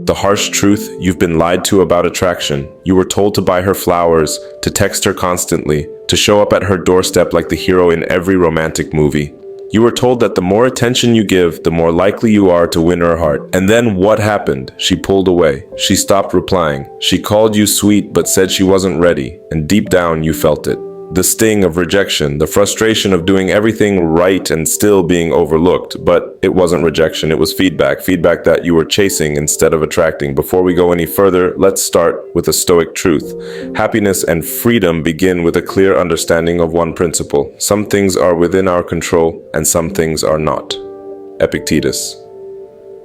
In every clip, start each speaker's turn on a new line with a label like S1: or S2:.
S1: The harsh truth: you've been lied to about attraction. You were told to buy her flowers, to text her constantly, to show up at her doorstep like the hero in every romantic movie. You were told that the more attention you give, the more likely you are to win her heart. And then what happened? She pulled away. She stopped replying. She called you sweet but said she wasn't ready. And deep down you felt it. The sting of rejection, the frustration of doing everything right and still being overlooked. But it wasn't rejection, it was feedback. Feedback that you were chasing instead of attracting. Before we go any further, let's start with a Stoic truth. Happiness and freedom begin with a clear understanding of one principle. Some things are within our control and some things are not. Epictetus.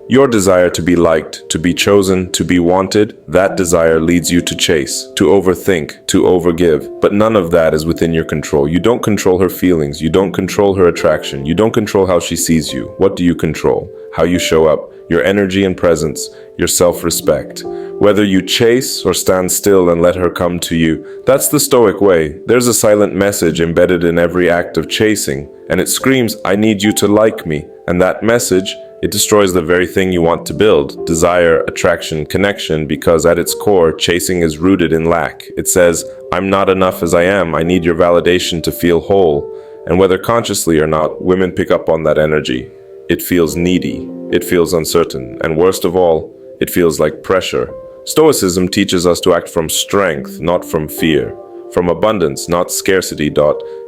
S1: Your desire to be liked, to be chosen, to be wanted, that desire leads you to chase, to overthink, to overgive. But none of that is within your control. You don't control her feelings. You don't control her attraction. You don't control how she sees you. What do you control? How you show up, your energy and presence, your self-respect. Whether you chase or stand still and let her come to you, that's the Stoic way. There's a silent message embedded in every act of chasing, and it screams, I need you to like me. And that message, it destroys the very thing you want to build: desire, attraction, connection, because at its core, chasing is rooted in lack. It says, I'm not enough as I am, I need your validation to feel whole. And whether consciously or not, women pick up on that energy. It feels needy, it feels uncertain, and worst of all, it feels like pressure. Stoicism teaches us to act from strength, not from fear. From abundance, not scarcity.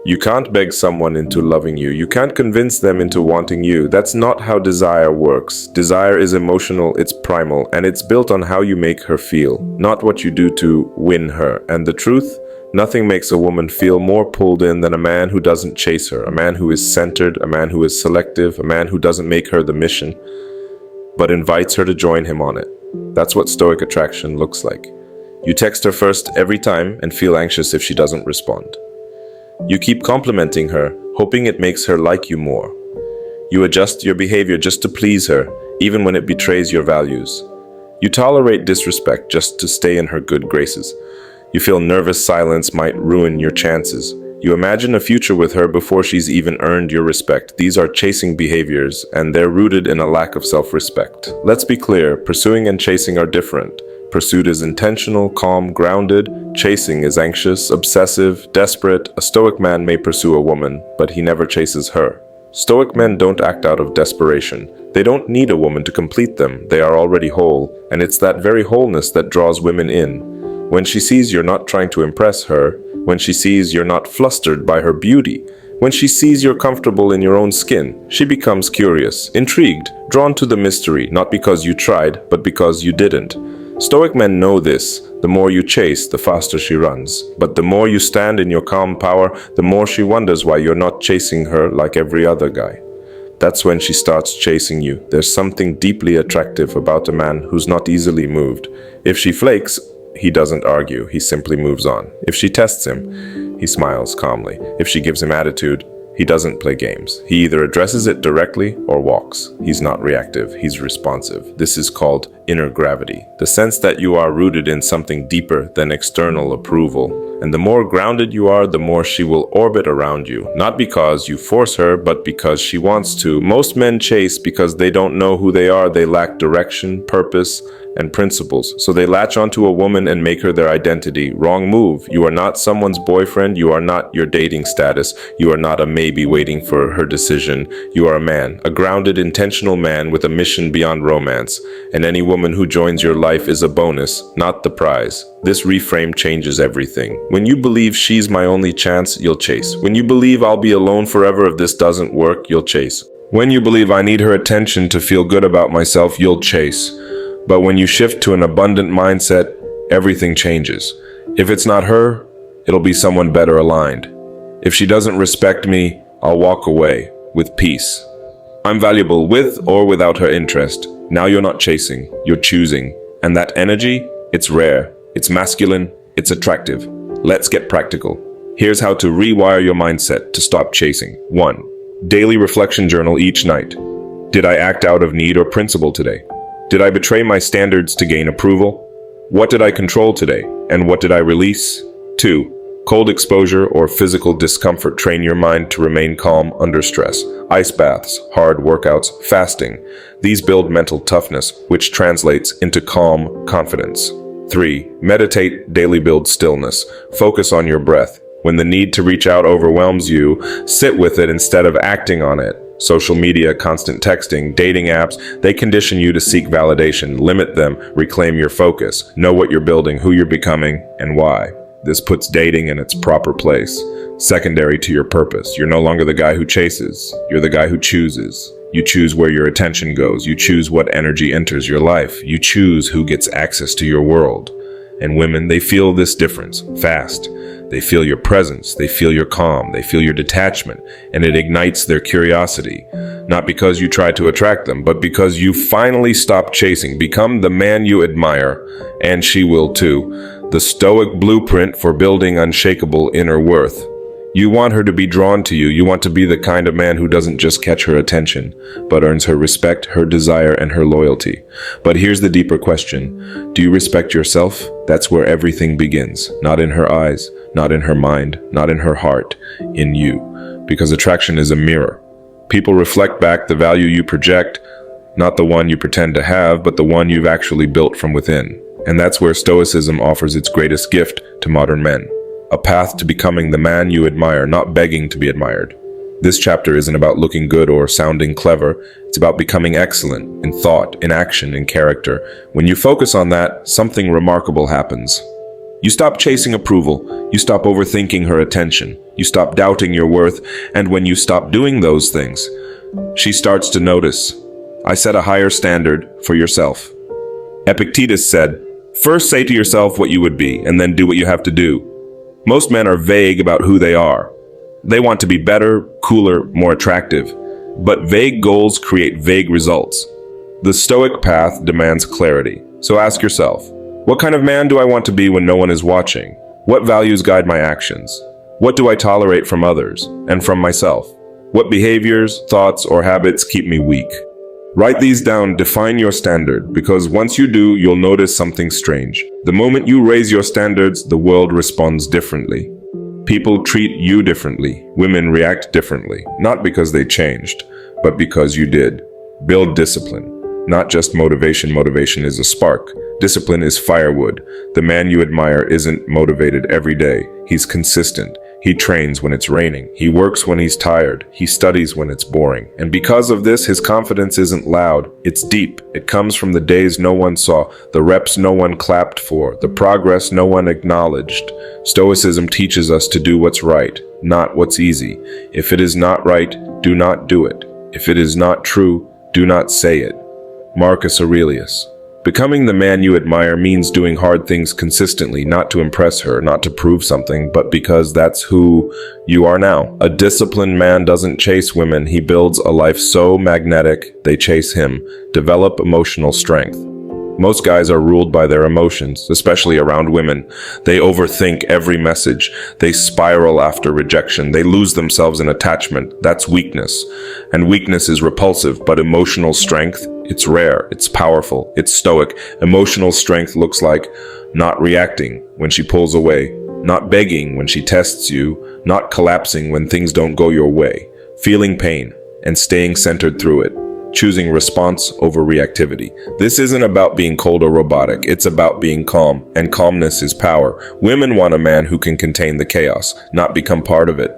S1: You can't beg someone into loving you. You can't convince them into wanting you. That's not how desire works. Desire is emotional, it's primal, and it's built on how you make her feel, not what you do to win her. And the truth? Nothing makes a woman feel more pulled in than a man who doesn't chase her, a man who is centered, a man who is selective, a man who doesn't make her the mission, but invites her to join him on it. That's what Stoic attraction looks like. You text her first every time and feel anxious if she doesn't respond. You keep complimenting her, hoping it makes her like you more. You adjust your behavior just to please her, even when it betrays your values. You tolerate disrespect just to stay in her good graces. You feel nervous silence might ruin your chances. You imagine a future with her before she's even earned your respect. These are chasing behaviors, and they're rooted in a lack of self-respect. Let's be clear, pursuing and chasing are different. Pursuit is intentional, calm, grounded. Chasing is anxious, obsessive, desperate. A Stoic man may pursue a woman, but he never chases her. Stoic men don't act out of desperation. They don't need a woman to complete them. They are already whole, and it's that very wholeness that draws women in. When she sees you're not trying to impress her, when she sees you're not flustered by her beauty, when she sees you're comfortable in your own skin, she becomes curious, intrigued, drawn to the mystery, not because you tried, but because you didn't. Stoic men know this. The more you chase, the faster she runs. But the more you stand in your calm power, the more she wonders why you're not chasing her like every other guy. That's when she starts chasing you. There's something deeply attractive about a man who's not easily moved. If she flakes, he doesn't argue, he simply moves on. If she tests him, he smiles calmly. If she gives him attitude, he doesn't play games. He either addresses it directly or walks. He's not reactive, he's responsive. This is called inner gravity, the sense that you are rooted in something deeper than external approval. And the more grounded you are, the more she will orbit around you. Not because you force her, but because she wants to. Most men chase because they don't know who they are. They lack direction, purpose, and principles. So they latch onto a woman and make her their identity. Wrong move. You are not someone's boyfriend. You are not your dating status. You are not a maybe waiting for her decision. You are a man, a grounded, intentional man with a mission beyond romance. And any woman who joins your life is a bonus, not the prize. This reframe changes everything. When you believe she's my only chance, you'll chase. When you believe I'll be alone forever if this doesn't work, you'll chase. When you believe I need her attention to feel good about myself, you'll chase. But when you shift to an abundant mindset, everything changes. If it's not her, it'll be someone better aligned. If she doesn't respect me, I'll walk away with peace. I'm valuable with or without her interest. Now you're not chasing, you're choosing. And that energy, it's rare, it's masculine, it's attractive. Let's get practical. Here's how to rewire your mindset to stop chasing. 1. Daily reflection journal each night. Did I act out of need or principle today? Did I betray my standards to gain approval? What did I control today, and what did I release? 2. Cold exposure or physical discomfort train your mind to remain calm under stress. Ice baths, hard workouts, fasting. These build mental toughness, which translates into calm confidence. 3. Meditate daily. Build stillness. Focus on your breath. When the need to reach out overwhelms you, sit with it instead of acting on it. Social media, constant texting, dating apps, they condition you to seek validation. Limit them, reclaim your focus. Know what you're building, who you're becoming, and why. This puts dating in its proper place, secondary to your purpose. You're no longer the guy who chases, you're the guy who chooses. You choose where your attention goes. You choose what energy enters your life. You choose who gets access to your world. And women, they feel this difference fast. They feel your presence, they feel your calm, they feel your detachment, and it ignites their curiosity. Not because you try to attract them, but because you finally stop chasing. Become the man you admire, and she will too. The Stoic blueprint for building unshakable inner worth. You want her to be drawn to you. You want to be the kind of man who doesn't just catch her attention, but earns her respect, her desire, and her loyalty. But here's the deeper question. Do you respect yourself? That's where everything begins. Not in her eyes, not in her mind, not in her heart, in you. Because attraction is a mirror. People reflect back the value you project, not the one you pretend to have, but the one you've actually built from within. And that's where Stoicism offers its greatest gift to modern men. A path to becoming the man you admire, not begging to be admired. This chapter isn't about looking good or sounding clever. It's about becoming excellent in thought, in action, in character. When you focus on that, something remarkable happens. You stop chasing approval. You stop overthinking her attention. You stop doubting your worth. And when you stop doing those things, she starts to notice. I set a higher standard for yourself. Epictetus said, "First say to yourself what you would be, and then do what you have to do." Most men are vague about who they are. They want to be better, cooler, more attractive. But vague goals create vague results. The Stoic path demands clarity. So ask yourself, what kind of man do I want to be when no one is watching? What values guide my actions? What do I tolerate from others and from myself? What behaviors, thoughts, or habits keep me weak? Write these down, define your standard, because once you do, you'll notice something strange. The moment you raise your standards, the world responds differently. People treat you differently. Women react differently, not because they changed, but because you did. Build discipline. Not just motivation. Motivation is a spark. Discipline is firewood. The man you admire isn't motivated every day. He's consistent. He trains when it's raining. He works when he's tired. He studies when it's boring. And because of this, his confidence isn't loud. It's deep. It comes from the days no one saw, the reps no one clapped for, the progress no one acknowledged. Stoicism teaches us to do what's right, not what's easy. If it is not right, do not do it. If it is not true, do not say it. Marcus Aurelius. Becoming the man you admire means doing hard things consistently, not to impress her, not to prove something, but because that's who you are now. A disciplined man doesn't chase women. He builds a life so magnetic, they chase him. Develop emotional strength. Most guys are ruled by their emotions, especially around women. They overthink every message. They spiral after rejection. They lose themselves in attachment. That's weakness. And weakness is repulsive, but emotional strength, it's rare, it's powerful, it's stoic. Emotional strength looks like not reacting when she pulls away, not begging when she tests you, not collapsing when things don't go your way, feeling pain and staying centered through it. Choosing response over reactivity. This isn't about being cold or robotic. It's about being calm, and calmness is power. Women want a man who can contain the chaos, not become part of it.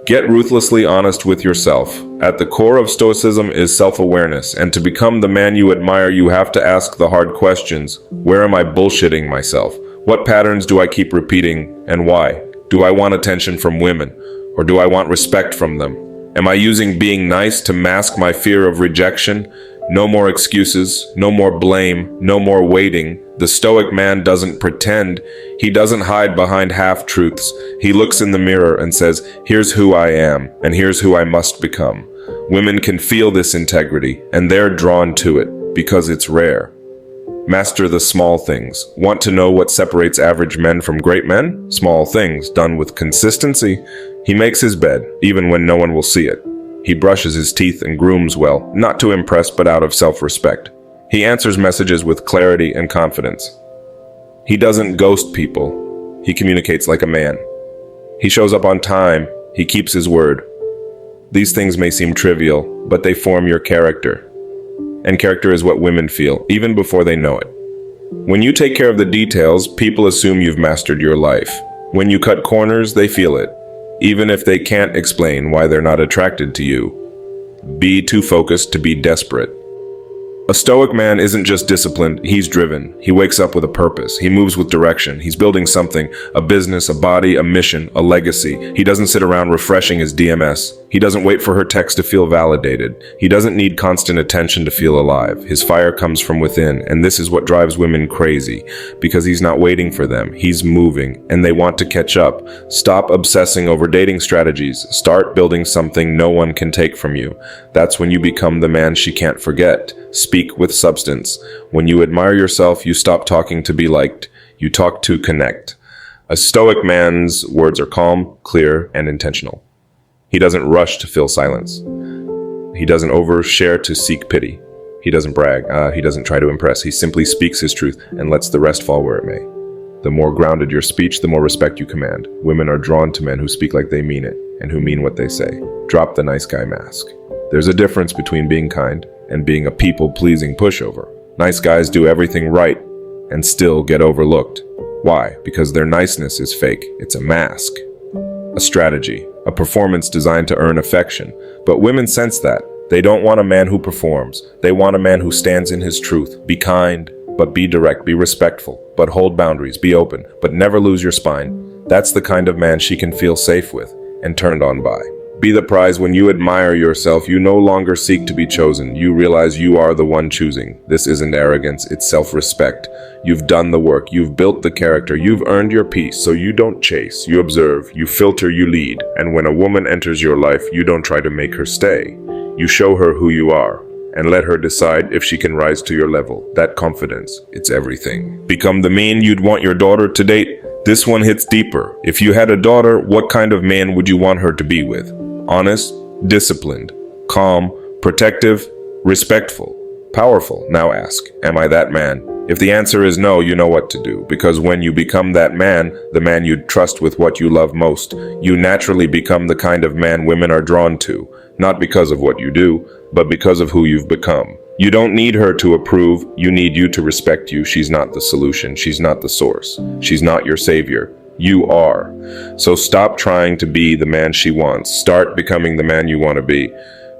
S1: Get ruthlessly honest with yourself. At the core of Stoicism is self-awareness, and to become the man you admire, you have to ask the hard questions. Where am I bullshitting myself? What patterns do I keep repeating, and why? Do I want attention from women, or do I want respect from them? Am I using being nice to mask my fear of rejection? No more excuses, no more blame, no more waiting. The Stoic man doesn't pretend. He doesn't hide behind half-truths. He looks in the mirror and says, here's who I am, and here's who I must become. Women can feel this integrity, and they're drawn to it, because it's rare. Master the small things. Want to know what separates average men from great men? Small things, done with consistency. He makes his bed, even when no one will see it. He brushes his teeth and grooms well, not to impress but out of self-respect. He answers messages with clarity and confidence. He doesn't ghost people. He communicates like a man. He shows up on time. He keeps his word. These things may seem trivial, but they form your character. And character is what women feel, even before they know it. When you take care of the details, people assume you've mastered your life. When you cut corners, they feel it, even if they can't explain why they're not attracted to you. Be too focused to be desperate. A Stoic man isn't just disciplined, he's driven. He wakes up with a purpose. He moves with direction. He's building something, a business, a body, a mission, a legacy. He doesn't sit around refreshing his DMS. He doesn't wait for her text to feel validated. He doesn't need constant attention to feel alive. His fire comes from within, and this is what drives women crazy, because he's not waiting for them. He's moving, and they want to catch up. Stop obsessing over dating strategies. Start building something no one can take from you. That's when you become the man she can't forget. Speak with substance. When you admire yourself, you stop talking to be liked. You talk to connect. A Stoic man's words are calm, clear, and intentional. He doesn't rush to fill silence. He doesn't overshare to seek pity. He doesn't brag. He doesn't try to impress. He simply speaks his truth and lets the rest fall where it may. The more grounded your speech, the more respect you command. Women are drawn to men who speak like they mean it and who mean what they say. Drop the nice guy mask. There's a difference between being kind and being a people-pleasing pushover. Nice guys do everything right and still get overlooked. Why? Because their niceness is fake. It's a mask. A strategy. A performance designed to earn affection. But women sense that. They don't want a man who performs. They want a man who stands in his truth. Be kind, but be direct. Be respectful, but hold boundaries. Be open, but never lose your spine. That's the kind of man she can feel safe with and turned on by. Be the prize. When you admire yourself, you no longer seek to be chosen. You realize you are the one choosing. This isn't arrogance, it's self-respect. You've done the work, you've built the character, you've earned your peace, so you don't chase, you observe, you filter, you lead. And when a woman enters your life, you don't try to make her stay. You show her who you are, and let her decide if she can rise to your level. That confidence, it's everything. Become the man you'd want your daughter to date. This one hits deeper. If you had a daughter, what kind of man would you want her to be with? Honest, disciplined, calm, protective, respectful, powerful. Now ask, am I that man? If the answer is no, you know what to do. Because when you become that man, the man you'd trust with what you love most, you naturally become the kind of man women are drawn to. Not because of what you do, but because of who you've become. You don't need her to approve, you need you to respect you. She's not the solution, she's not the source. She's not your savior. You are. So stop trying to be the man she wants. Start becoming the man you want to be.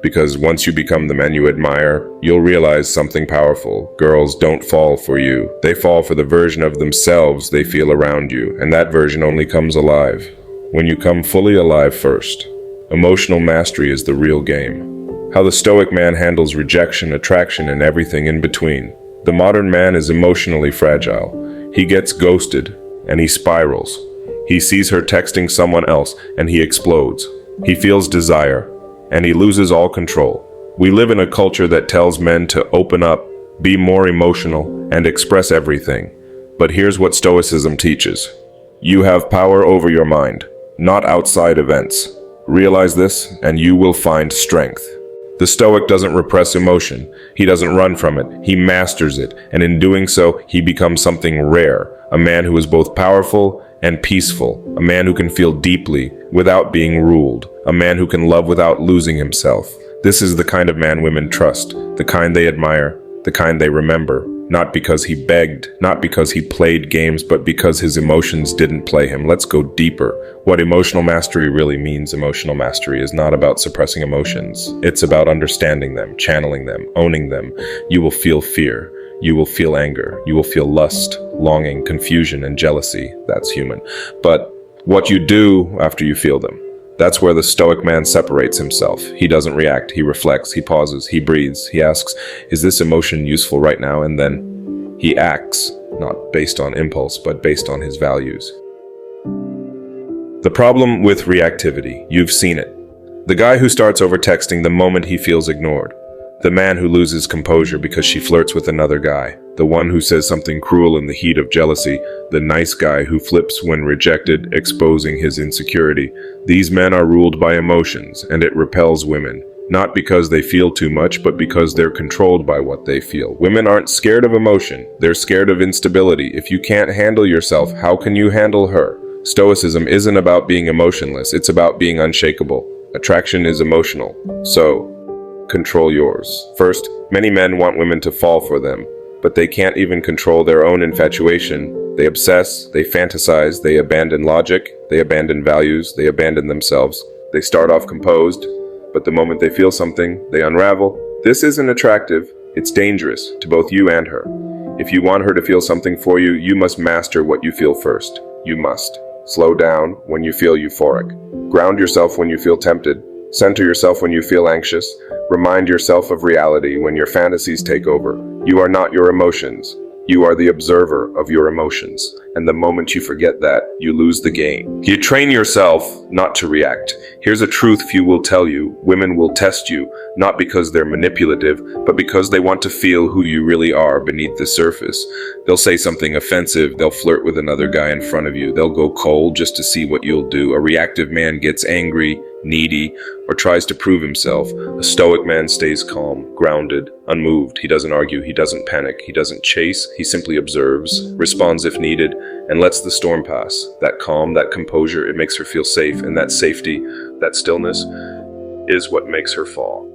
S1: Because once you become the man you admire, you'll realize something powerful. Girls don't fall for you. They fall for the version of themselves they feel around you. And that version only comes alive when you come fully alive first. Emotional mastery is the real game. How the Stoic man handles rejection, attraction, and everything in between. The modern man is emotionally fragile. He gets ghosted, and he spirals. He sees her texting someone else, and he explodes. He feels desire, and he loses all control. We live in a culture that tells men to open up, be more emotional, and express everything. But here's what Stoicism teaches. You have power over your mind, not outside events. Realize this, and you will find strength. The Stoic doesn't repress emotion. He doesn't run from it. He masters it, and in doing so, he becomes something rare. A man who is both powerful and peaceful. A man who can feel deeply without being ruled. A man who can love without losing himself. This is the kind of man women trust, the kind they admire, the kind they remember. Not because he begged, not because he played games, but because his emotions didn't play him. Let's go deeper. What emotional mastery really means. Emotional mastery is not about suppressing emotions. It's about understanding them, channeling them, owning them. You will feel fear. You will feel anger. You will feel lust, longing, confusion, and jealousy. That's human. But what you do after you feel them, that's where the Stoic man separates himself. He doesn't react. He reflects. He pauses. He breathes. He asks, is this emotion useful right now? And then he acts, not based on impulse, but based on his values. The problem with reactivity, you've seen it. The guy who starts over texting the moment he feels ignored. The man who loses composure because she flirts with another guy. The one who says something cruel in the heat of jealousy. The nice guy who flips when rejected, exposing his insecurity. These men are ruled by emotions, and it repels women. Not because they feel too much, but because they're controlled by what they feel. Women aren't scared of emotion. They're scared of instability. If you can't handle yourself, how can you handle her? Stoicism isn't about being emotionless, it's about being unshakable. Attraction is emotional, so control yours. First, many men want women to fall for them, but they can't even control their own infatuation. They obsess, they fantasize, they abandon logic, they abandon values, they abandon themselves. They start off composed, but the moment they feel something, they unravel. This isn't attractive, it's dangerous to both you and her. If you want her to feel something for you, you must master what you feel first. You must. Slow down when you feel euphoric. Ground yourself when you feel tempted. Center yourself when you feel anxious. Remind yourself of reality when your fantasies take over. You are not your emotions. You are the observer of your emotions. And the moment you forget that, you lose the game. You train yourself not to react. Here's a truth few will tell you. Women will test you, not because they're manipulative, but because they want to feel who you really are beneath the surface. They'll say something offensive. They'll flirt with another guy in front of you. They'll go cold just to see what you'll do. A reactive man gets angry, needy, or tries to prove himself. A stoic man stays calm, grounded, unmoved. He doesn't argue, he doesn't panic, he doesn't chase, he simply observes, responds if needed, and lets the storm pass. That calm, that composure, it makes her feel safe, and that safety, that stillness, is what makes her fall.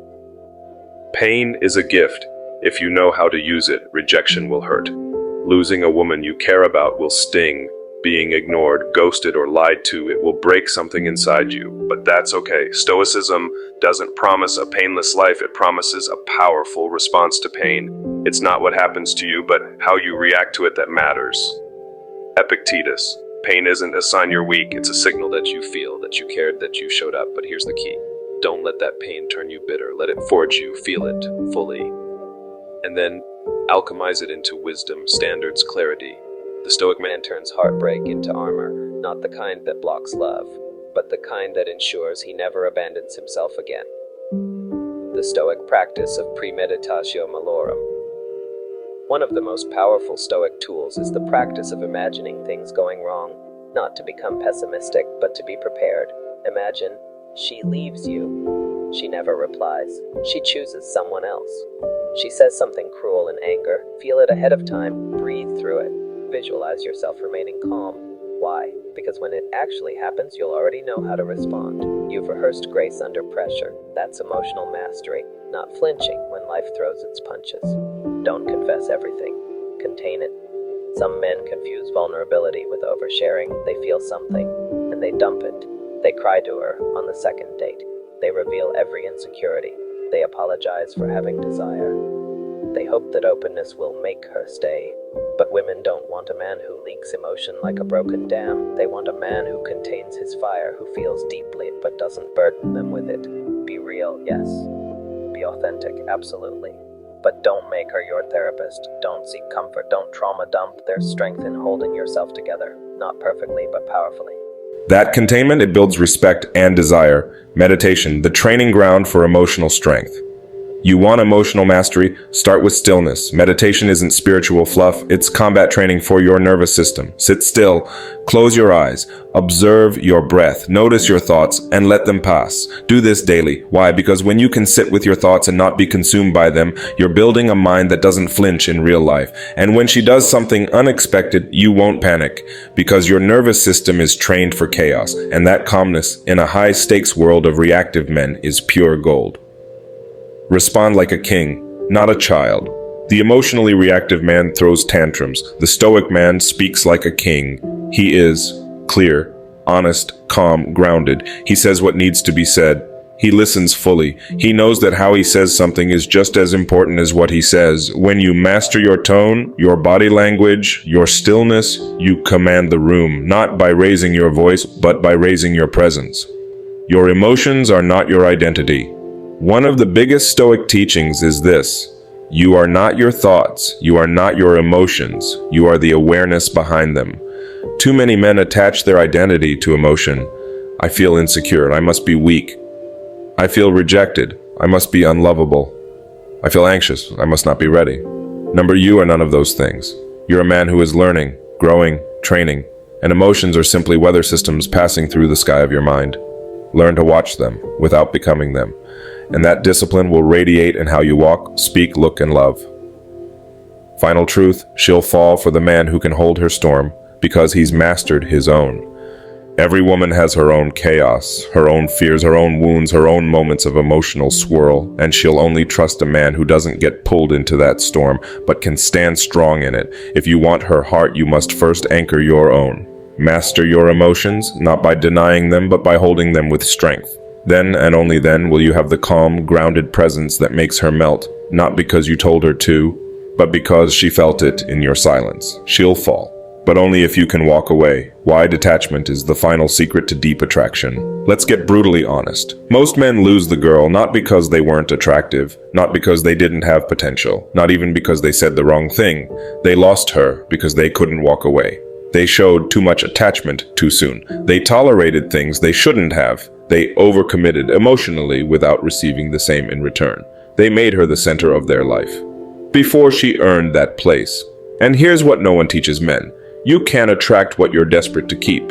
S1: Pain is a gift. If you know how to use it, rejection will hurt. Losing a woman you care about will sting. Being ignored, ghosted, or lied to, it will break something inside you. But that's okay. Stoicism doesn't promise a painless life, it promises a powerful response to pain. It's not what happens to you, but how you react to it that matters. Epictetus. Pain isn't a sign you're weak, it's a signal that you feel, that you cared, that you showed up. But here's the key. Don't let that pain turn you bitter. Let it forge you, feel it fully. And then alchemize it into wisdom, standards, clarity. The Stoic man turns heartbreak into armor, not the kind that blocks love, but the kind that ensures he never abandons himself again. The Stoic practice of premeditatio malorum. One of the most powerful Stoic tools is the practice of imagining things going wrong, not to become pessimistic, but to be prepared. Imagine, she leaves you. She never replies. She chooses someone else. She says something cruel in anger. Feel it ahead of time. Breathe through it. Visualize yourself remaining calm. Why? Because when it actually happens, you'll already know how to respond. You've rehearsed grace under pressure. That's emotional mastery, not flinching when life throws its punches. Don't confess everything. Contain it. Some men confuse vulnerability with oversharing. They feel something, and they dump it. They cry to her on the second date. They reveal every insecurity. They apologize for having desire. They hope that openness will make her stay. But women don't want a man who leaks emotion like a broken dam. They want a man who contains his fire, who feels deeply but doesn't burden them with it. Be real, yes. Be authentic, absolutely. But don't make her your therapist. Don't seek comfort. Don't trauma dump. There's strength in holding yourself together. Not perfectly, but powerfully. That containment, it builds respect and desire. Meditation, the training ground for emotional strength. You want emotional mastery? Start with stillness. Meditation isn't spiritual fluff, it's combat training for your nervous system. Sit still, close your eyes, observe your breath, notice your thoughts, and let them pass. Do this daily. Why? Because when you can sit with your thoughts and not be consumed by them, you're building a mind that doesn't flinch in real life. And when she does something unexpected, you won't panic, because your nervous system is trained for chaos, and that calmness in a high-stakes world of reactive men is pure gold. Respond like a king, not a child. The emotionally reactive man throws tantrums. The stoic man speaks like a king. He is clear, honest, calm, grounded. He says what needs to be said. He listens fully. He knows that how he says something is just as important as what he says. When you master your tone, your body language, your stillness, you command the room, not by raising your voice, but by raising your presence. Your emotions are not your identity. One of the biggest Stoic teachings is this: you are not your thoughts, you are not your emotions, you are the awareness behind them. Too many men attach their identity to emotion. I feel insecure, I must be weak. I feel rejected, I must be unlovable. I feel anxious, I must not be ready. You are none of those things. You're a man who is learning, growing, training, and emotions are simply weather systems passing through the sky of your mind. Learn to watch them without becoming them. And that discipline will radiate in how you walk, speak, look, and love. Final truth, she'll fall for the man who can hold her storm, because he's mastered his own. Every woman has her own chaos, her own fears, her own wounds, her own moments of emotional swirl, and she'll only trust a man who doesn't get pulled into that storm, but can stand strong in it. If you want her heart, you must first anchor your own. Master your emotions, not by denying them, but by holding them with strength. Then, and only then, will you have the calm, grounded presence that makes her melt, not because you told her to, but because she felt it in your silence. She'll fall, but only if you can walk away. Why detachment is the final secret to deep attraction. Let's get brutally honest. Most men lose the girl not because they weren't attractive, not because they didn't have potential, not even because they said the wrong thing. They lost her because they couldn't walk away. They showed too much attachment too soon. They tolerated things they shouldn't have. They overcommitted emotionally without receiving the same in return. They made her the center of their life before she earned that place. And here's what no one teaches men. You can't attract what you're desperate to keep.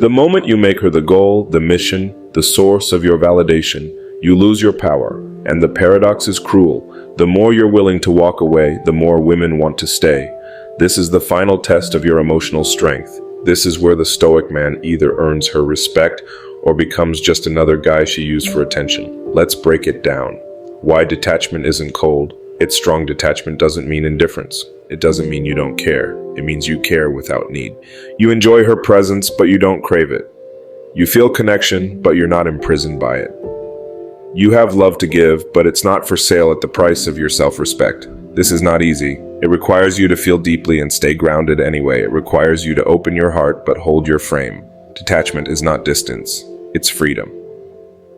S1: The moment you make her the goal, the mission, the source of your validation, you lose your power. And the paradox is cruel. The more you're willing to walk away, the more women want to stay. This is the final test of your emotional strength. This is where the Stoic man either earns her respect or becomes just another guy she used for attention. Let's break it down. Why detachment isn't cold. Its strong detachment doesn't mean indifference. It doesn't mean you don't care. It means you care without need. You enjoy her presence, but you don't crave it. You feel connection, but you're not imprisoned by it. You have love to give, but it's not for sale at the price of your self-respect. This is not easy. It requires you to feel deeply and stay grounded anyway. It requires you to open your heart, but hold your frame. Detachment is not distance. It's freedom.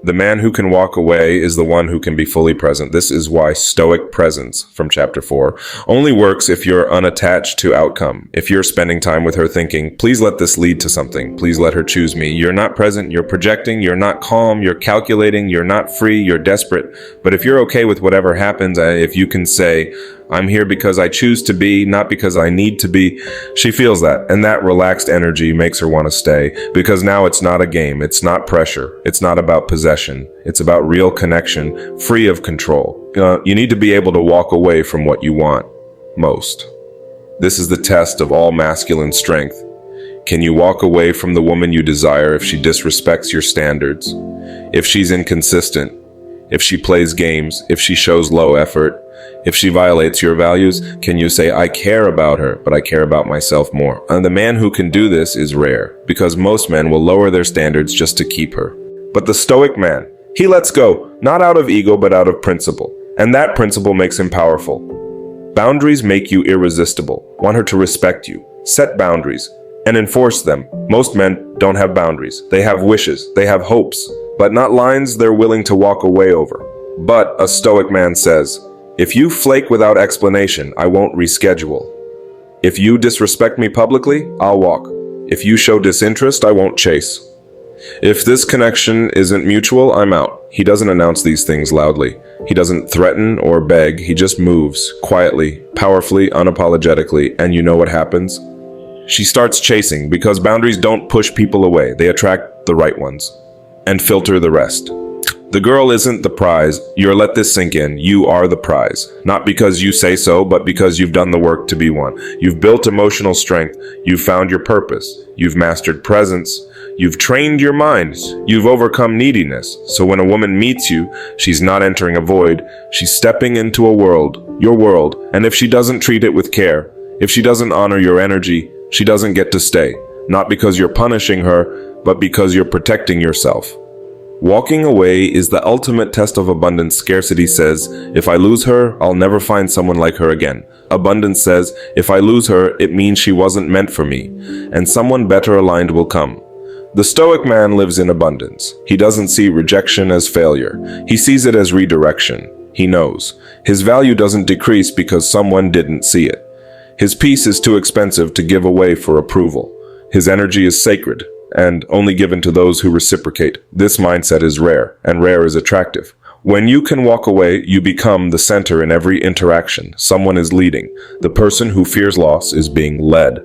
S1: The man who can walk away is the one who can be fully present. This is why Stoic presence, from chapter 4, only works if you're unattached to outcome. If you're spending time with her thinking, please let this lead to something. Please let her choose me. You're not present, you're projecting, you're not calm, you're calculating, you're not free, you're desperate. But if you're okay with whatever happens, if you can say, I'm here because I choose to be, not because I need to be. She feels that, and that relaxed energy makes her want to stay, because now it's not a game, it's not pressure, it's not about possession, it's about real connection, free of control. You need to be able to walk away from what you want most. This is the test of all masculine strength. Can you walk away from the woman you desire if she disrespects your standards, if she's inconsistent, if she plays games, if she shows low effort, if she violates your values? Can you say, I care about her, but I care about myself more? And the man who can do this is rare, because most men will lower their standards just to keep her. But the Stoic man, he lets go, not out of ego, but out of principle. And that principle makes him powerful. Boundaries make you irresistible. Want her to respect you. Set boundaries and enforce them. Most men don't have boundaries. They have wishes, they have hopes, but not lines they're willing to walk away over. But a Stoic man says, if you flake without explanation, I won't reschedule. If you disrespect me publicly, I'll walk. If you show disinterest, I won't chase. If this connection isn't mutual, I'm out. He doesn't announce these things loudly. He doesn't threaten or beg. He just moves, quietly, powerfully, unapologetically, and you know what happens? She starts chasing, because boundaries don't push people away. They attract the right ones and filter the rest. The girl isn't the prize. Let this sink in. You are the prize. Not because you say so, but because you've done the work to be one. You've built emotional strength. You've found your purpose. You've mastered presence. You've trained your mind. You've overcome neediness. So when a woman meets you, she's not entering a void. She's stepping into a world, your world. And if she doesn't treat it with care, if she doesn't honor your energy, she doesn't get to stay. Not because you're punishing her, but because you're protecting yourself. Walking away is the ultimate test of abundance. Scarcity says, if I lose her, I'll never find someone like her again. Abundance says, if I lose her, it means she wasn't meant for me, and someone better aligned will come. The Stoic man lives in abundance. He doesn't see rejection as failure. He sees it as redirection. He knows his value doesn't decrease because someone didn't see it. His peace is too expensive to give away for approval. His energy is sacred and only given to those who reciprocate. This mindset is rare, and rare is attractive. When you can walk away, you become the center in every interaction. Someone is leading. The person who fears loss is being led.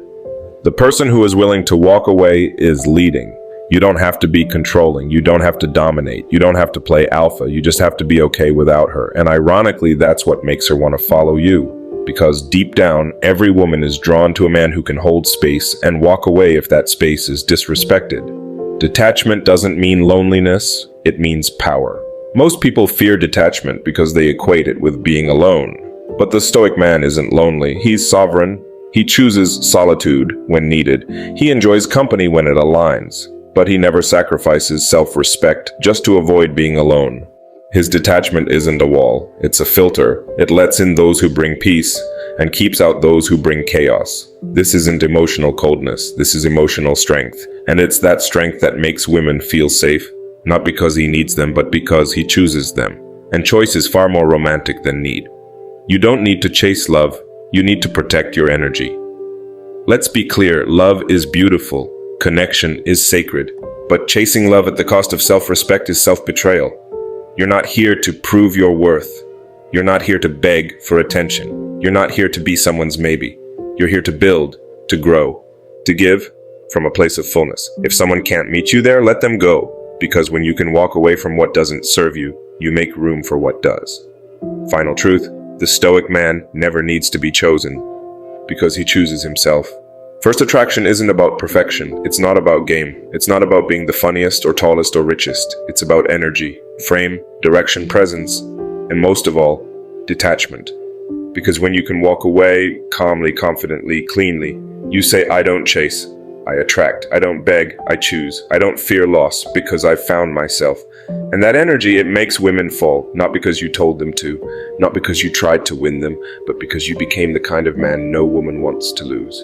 S1: The person who is willing to walk away is leading. You don't have to be controlling. You don't have to dominate. You don't have to play alpha. You just have to be okay without her. And ironically, that's what makes her want to follow you. Because deep down, every woman is drawn to a man who can hold space and walk away if that space is disrespected. Detachment doesn't mean loneliness, it means power. Most people fear detachment because they equate it with being alone. But the Stoic man isn't lonely. He's sovereign. He chooses solitude when needed. He enjoys company when it aligns. But he never sacrifices self-respect just to avoid being alone. His detachment isn't a wall. It's a filter. It lets in those who bring peace and keeps out those who bring chaos. This isn't emotional coldness. This is emotional strength. And it's that strength that makes women feel safe, not because he needs them, but because he chooses them. And choice is far more romantic than need. You don't need to chase love. You need to protect your energy. Let's be clear, love is beautiful. Connection is sacred. But chasing love at the cost of self-respect is self-betrayal. You're not here to prove your worth. You're not here to beg for attention. You're not here to be someone's maybe. You're here to build, to grow, to give from a place of fullness. If someone can't meet you there, let them go. Because when you can walk away from what doesn't serve you, you make room for what does. Final truth, the Stoic man never needs to be chosen because he chooses himself. First attraction isn't about perfection. It's not about game. It's not about being the funniest or tallest or richest. It's about energy, frame, direction, presence, and most of all, detachment. Because when you can walk away calmly, confidently, cleanly, you say, I don't chase, I attract. I don't beg, I choose. I don't fear loss because I've found myself. And that energy, it makes women fall, not because you told them to, not because you tried to win them, but because you became the kind of man no woman wants to lose.